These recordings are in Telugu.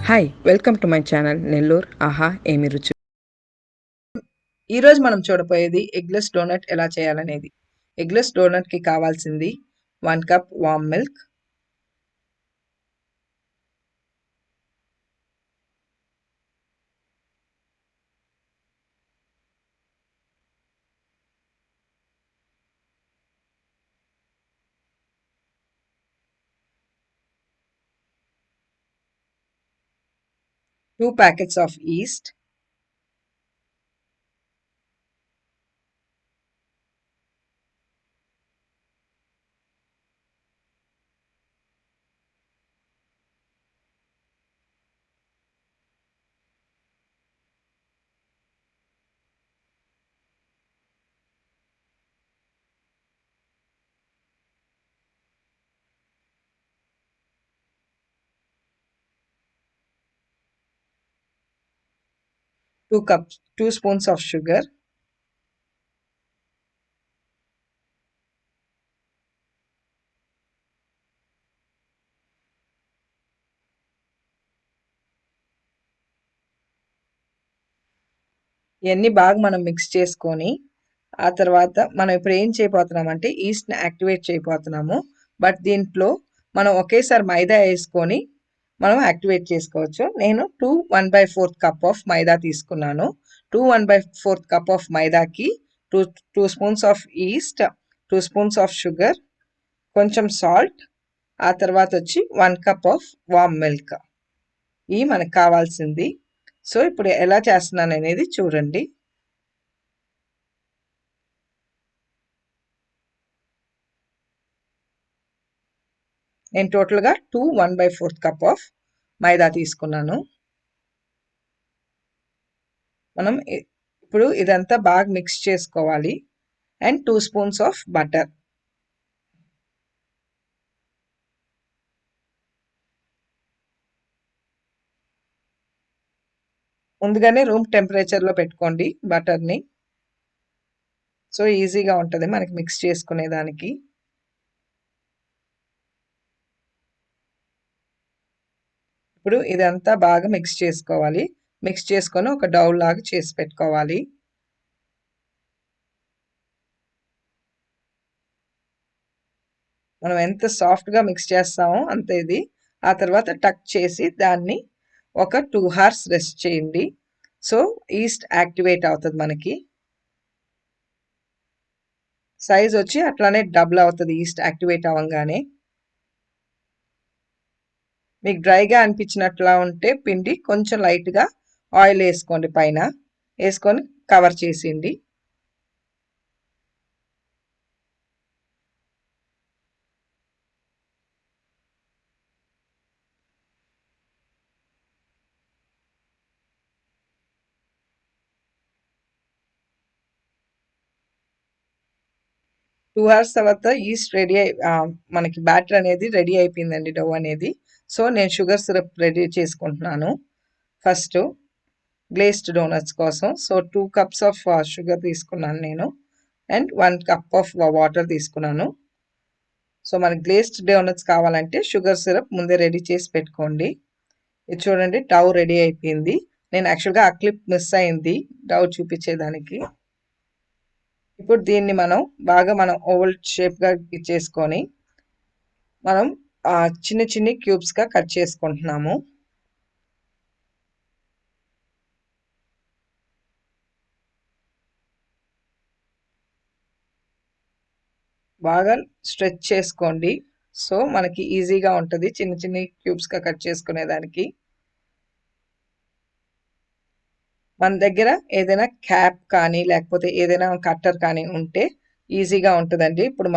Hi welcome to my channel Nellore ఆహా ఏమి రుచి. ఈరోజు మనం చూడబోయేది ఎగ్లెస్ డోనట్ ఎలా చేయాలనేది. ఎగ్లెస్ డోనట్కి కావాల్సింది 1 cup warm milk, 2 packets of yeast, 2 spoons of sugar, ఇవన్నీ బాగా మనం మిక్స్ చేసుకొని ఆ తర్వాత మనం ఇప్పుడు ఏం చేయబోతున్నామంటే ఈస్ట్ని యాక్టివేట్ చేయబోతున్నాము. బట్ దీంట్లో మనం ఒకేసారి మైదా వేసుకొని మనం యాక్టివేట్ చేసుకోవచ్చు. నేను 1/4 కప్ ఆఫ్ మైదా తీసుకున్నాను. 1/4 కప్ ఆఫ్ మైదాకి 2 spoons of yeast, 2 spoons of sugar, కొంచెం సాల్ట్, ఆ తర్వాత వచ్చి 1 కప్ ఆఫ్ వామ్ మిల్క్. ఇవి మనకు కావాల్సింది. సో ఇప్పుడు ఎలా చేస్తున్నాను అనేది చూడండి. నేను టోటల్గా 1/4 కప్ ఆఫ్ మైదా తీసుకున్నాను. మనం ఇప్పుడు ఇదంతా బాగా మిక్స్ చేసుకోవాలి. And 2 spoons of butter. ముందుగానే రూమ్ టెంపరేచర్లో పెట్టుకోండి బటర్ని. సో ఈజీగా ఉంటుంది మనకి మిక్స్ చేసుకునేదానికి. ఇప్పుడు ఇదంతా బాగా మిక్స్ చేసుకోవాలి. మిక్స్ చేసుకొని ఒక డౌల్ లాగా చేసి పెట్టుకోవాలి. మనం ఎంత సాఫ్ట్గా మిక్స్ చేస్తామో అంత ఇది. ఆ తర్వాత టక్ చేసి దాన్ని ఒక 2 hours రెస్ట్ చేయండి. సో ఈస్ట్ యాక్టివేట్ అవుతుంది మనకి. సైజ్ వచ్చి అట్లానే డబుల్ అవుతుంది ఈస్ట్ యాక్టివేట్ అవ్వగానే. మీకు డ్రైగా అనిపించినట్లా ఉంటే పిండి కొంచెం లైట్గా ఆయిల్ వేసుకోండి, పైన వేసుకొని కవర్ చేసేయండి. టూ అవర్స్ తర్వాత ఈస్ట్ రెడీ మనకి బ్యాటర్ అనేది రెడీ అయిపోయిందండి, డవ్ అనేది. సో నేను షుగర్ సిరప్ రెడీ చేసుకుంటున్నాను ఫస్ట్ గ్లేస్డ్ డోనట్స్ కోసం. సో 2 cups ఆఫ్ షుగర్ తీసుకున్నాను నేను. అండ్ 1 cup ఆఫ్ వాటర్ తీసుకున్నాను. సో మనకి గ్లేస్డ్ డోనట్స్ కావాలంటే షుగర్ సిరప్ ముందే రెడీ చేసి పెట్టుకోండి. ఇది చూడండి, డవ్ రెడీ అయిపోయింది. నేను యాక్చువల్గా ఆ క్లిప్ మిస్ అయింది డవ్ చూపించేదానికి. ఇప్పుడు దీన్ని మనం ఓవల్ షేప్గా ఇచ్చేసుకొని మనం చిన్న చిన్ని క్యూబ్స్గా కట్ చేసుకుంటున్నాము. బాగా స్ట్రెచ్ చేసుకోండి. సో మనకి ఈజీగా ఉంటుంది చిన్న చిన్ని క్యూబ్స్గా కట్ చేసుకునేదానికి. మన దగ్గర ఏదైనా క్యాప్ కానీ లేకపోతే ఏదైనా కట్టర్ కానీ ఉంటే ఈజీగా ఉంటుందండి. ఇప్పుడు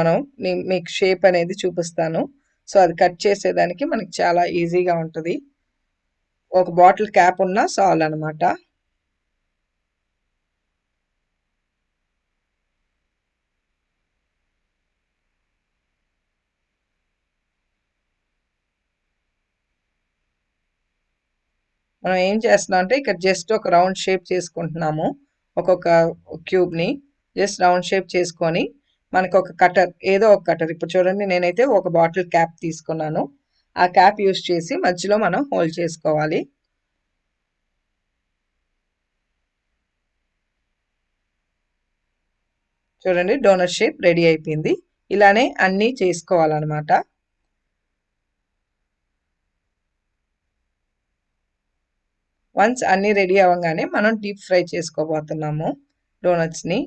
మీకు షేప్ అనేది చూపిస్తాను. సో అది కట్ చేసేదానికి మనకి చాలా ఈజీగా ఉంటుంది. ఒక బాటిల్ క్యాప్ ఉన్నా చాలు అనమాట. మనం ఏం చేస్తున్నాం అంటే ఇక్కడ జస్ట్ ఒక రౌండ్ షేప్ చేసుకుంటున్నాము. ఒక్కొక్క క్యూబ్ని జస్ట్ రౌండ్ షేప్ చేసుకొని మనకు ఒక కటర్, ఏదో ఒక కటర్, ఇప్పుడు చూడండి నేనైతే ఒక బాటిల్ క్యాప్ తీసుకున్నాను. ఆ క్యాప్ యూస్ చేసి మధ్యలో మనం హోల్డ్ చేసుకోవాలి. చూడండి డోనట్ షేప్ రెడీ అయిపోయింది. ఇలానే అన్నీ చేసుకోవాలన్నమాట. వన్స్ అన్నీ రెడీ అవ్వగానే మనం డీప్ ఫ్రై చేసుకోబోతున్నాము డోనట్స్ని.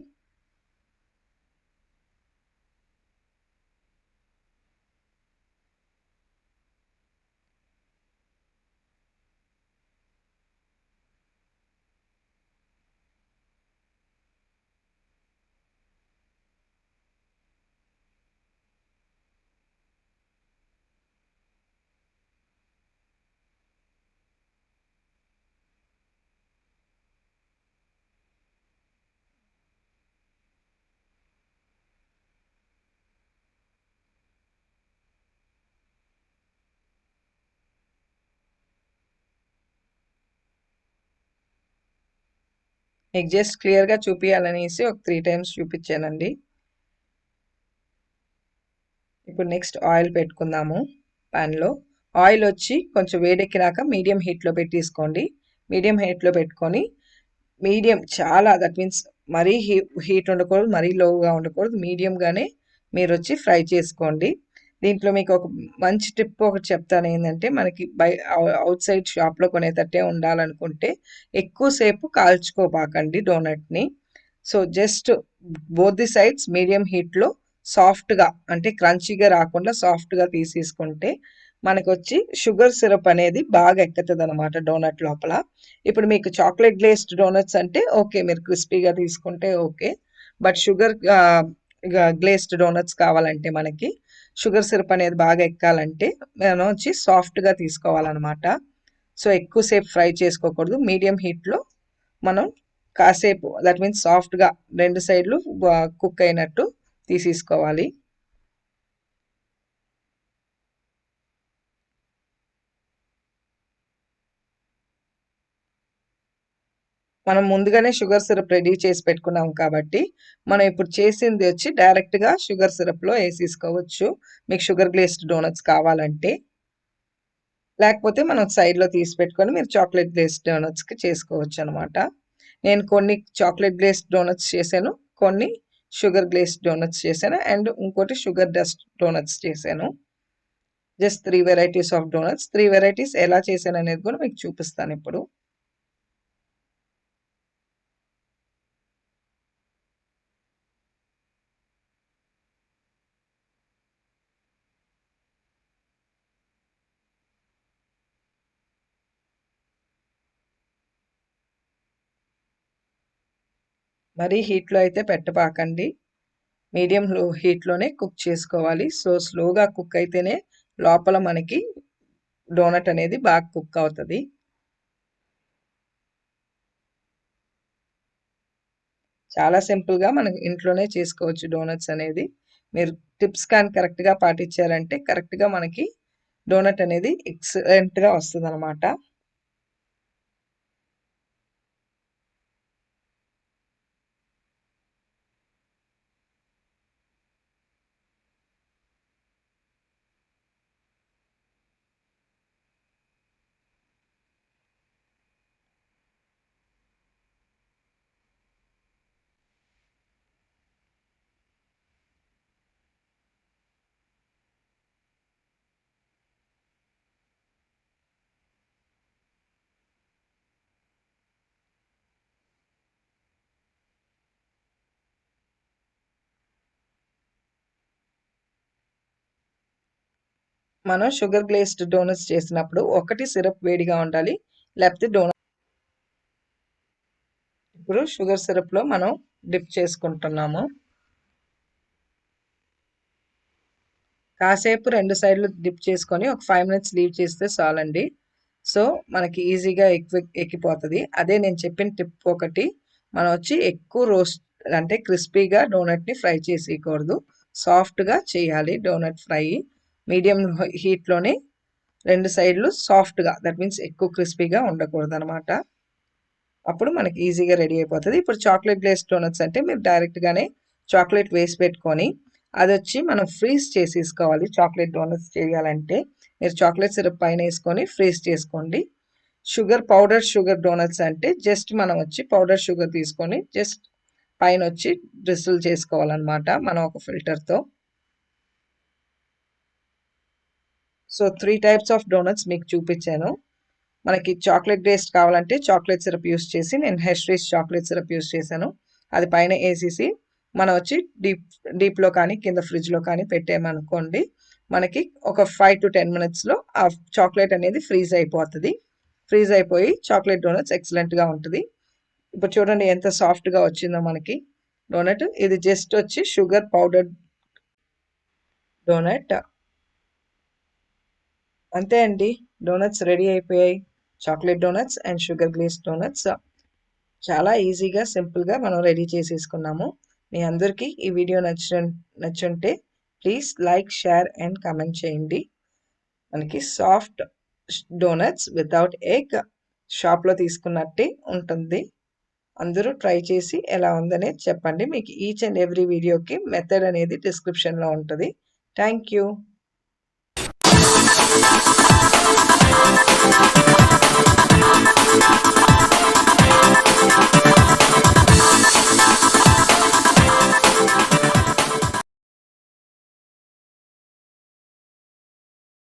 మీకు జస్ట్ క్లియర్గా చూపించాలనేసి ఒక 3 టైమ్స్ చూపించానండి. ఇప్పుడు నెక్స్ట్ ఆయిల్ పెట్టుకుందాము ప్యాన్లో. ఆయిల్ వచ్చి కొంచెం వేడెక్కినాక మీడియం హీట్లో పెట్టేసుకోండి. మీడియం హీట్లో పెట్టుకొని మీడియం చాలా దట్ మీన్స్ మరీ హీట్ ఉండకూడదు, మరీ లోగా ఉండకూడదు, మీడియంగానే మీరు వచ్చి ఫ్రై చేసుకోండి. దీంట్లో మీకు ఒక మంచి టిప్ ఒకటి చెప్తాను. ఏంటంటే మనకి అవుట్ సైడ్ షాప్లో కొనేటట్టే ఉండాలనుకుంటే ఎక్కువసేపు కాల్చుకోబాకండి డోనట్ని. So just both the sides medium హీట్లో సాఫ్ట్గా, అంటే క్రంచీగా రాకుండా సాఫ్ట్గా తీసేసుకుంటే మనకొచ్చి షుగర్ సిరప్ అనేది బాగా ఎక్కుతుంది అనమాట డోనట్ లోపల. ఇప్పుడు మీకు చాక్లెట్ గ్లేస్డ్ డోనట్స్ అంటే ఓకే, మీరు క్రిస్పీగా తీసుకుంటే ఓకే. బట్ షుగర్ గ్లేస్డ్ డోనట్స్ కావాలంటే మనకి షుగర్ సిరప్ అనేది బాగా ఎక్కాలంటే మనం వచ్చి సాఫ్ట్గా తీసుకోవాలన్నమాట. సో ఎక్కువసేపు ఫ్రై చేసుకోకూడదు. మీడియం హీట్లో మనం కాసేపు దట్ మీన్స్ సాఫ్ట్గా 2 సైడ్లు కుక్ అయినట్టు తీసేసుకోవాలి. మనం ముందుగానే షుగర్ సిరప్ రెడీ చేసి పెట్టుకున్నాం కాబట్టి మనం ఇప్పుడు చేసింది వచ్చి డైరెక్ట్గా షుగర్ సిరప్లో వేసేసుకోవచ్చు మీకు షుగర్ గ్లేస్డ్ డోనట్స్ కావాలంటే. లేకపోతే మనం సైడ్లో తీసి పెట్టుకొని మీరు చాక్లెట్ గ్లేస్డ్ డోనట్స్కి చేసుకోవచ్చు అనమాట. నేను కొన్ని చాక్లెట్ గ్లేస్డ్ డోనట్స్ చేశాను, కొన్ని షుగర్ గ్లేస్డ్ డోనట్స్ చేశాను, అండ్ ఇంకోటి షుగర్ డస్ట్ డోనట్స్ చేశాను. Just 3 varieties of donuts. 3 varieties ఎలా చేశాను అనేది కూడా మీకు చూపిస్తాను ఇప్పుడు. మరీ హీట్లో అయితే పెట్టబాకండి. మీడియం హీట్లోనే కుక్ చేసుకోవాలి. సో స్లోగా కుక్ అయితేనే లోపల మనకి డోనట్ అనేది బాగా కుక్ అవుతుంది. చాలా సింపుల్గా మనం ఇంట్లోనే చేసుకోవచ్చు డోనట్స్ అనేది. మీరు టిప్స్ కానీ కరెక్ట్గా పాటించారంటే కరెక్ట్గా మనకి డోనట్ అనేది ఎక్సలెంట్గా వస్తుంది అనమాట. మనం షుగర్ గ్లేస్డ్ డోనట్స్ చేసినప్పుడు ఒకటి సిరప్ వేడిగా ఉండాలి, లేకపోతే డోనట్. ఇప్పుడు షుగర్ సిరప్లో మనం డిప్ చేసుకుంటున్నాము. కాసేపు 2 సైడ్లు డిప్ చేసుకొని ఒక 5 మినిట్స్ లీవ్ చేస్తే చాలండి. సో మనకి ఈజీగా ఎక్కిపోతుంది. అదే నేను చెప్పిన టిప్ ఒకటి, మనం వచ్చి ఎక్కువ రోస్ట్ అంటే క్రిస్పీగా డోనట్ని ఫ్రై చేసేయకూడదు, సాఫ్ట్గా చేయాలి డోనట్ ఫ్రై. మీడియం హీట్లోనే 2 సైడ్లు సాఫ్ట్గా, దట్ మీన్స్ ఎక్కువ క్రిస్పీగా ఉండకూడదు అనమాట. అప్పుడు మనకి ఈజీగా రెడీ అయిపోతుంది. ఇప్పుడు చాక్లెట్ గ్లేస్ డోనట్స్ అంటే మీరు డైరెక్ట్గానే చాక్లెట్ వేసి పెట్టుకొని అది వచ్చి మనం ఫ్రీజ్ చేసేసుకోవాలి. చాక్లెట్ డోనట్స్ చేయాలంటే మీరు చాక్లెట్ సిరప్ పైన వేసుకొని ఫ్రీజ్ చేసుకోండి. పౌడర్ షుగర్ డోనట్స్ అంటే జస్ట్ మనం వచ్చి పౌడర్ షుగర్ తీసుకొని జస్ట్ పైన వచ్చి డ్రిజిల్ చేసుకోవాలన్నమాట మనం ఒక ఫిల్టర్తో. సో 3 టైప్స్ ఆఫ్ డోనట్స్ మీకు చూపించాను. మనకి చాక్లెట్ బేస్డ్ కావాలంటే చాక్లెట్ సిరప్ యూస్ చేసి నేను హెర్షీస్ చాక్లెట్ సిరప్ యూస్ చేశాను. అది పైన వేసేసి మనం వచ్చి డీప్లో కానీ కింద ఫ్రిడ్జ్లో కానీ పెట్టామనుకోండి, మనకి ఒక 5 to 10 మినిట్స్లో ఆ చాక్లెట్ అనేది ఫ్రీజ్ అయిపోతుంది. ఫ్రీజ్ అయిపోయి చాక్లెట్ డోనట్స్ ఎక్సలెంట్గా ఉంటుంది. ఇప్పుడు చూడండి ఎంత సాఫ్ట్గా వచ్చిందో మనకి డోనట్. ఇది జస్ట్ వచ్చి షుగర్ పౌడర్ డోనట్. అంతే అండి, డోనట్స్ రెడీ అయిపోయాయి. Chocolate donuts and sugar glaze donuts చాలా ఈజీగా సింపుల్గా మనం రెడీ చేసేసుకున్నాము. మీ అందరికీ ఈ వీడియో నచ్చుంటే please like, share and comment చేయండి. మనకి సాఫ్ట్ డోనట్స్ వితౌట్ ఎగ్ షాప్లో తీసుకున్నట్టే ఉంటుంది. అందరూ ట్రై చేసి ఎలా ఉందనేది చెప్పండి. మీకు ఈచ్ అండ్ ఎవ్రీ వీడియోకి మెథడ్ అనేది డిస్క్రిప్షన్లో ఉంటుంది. Thank you.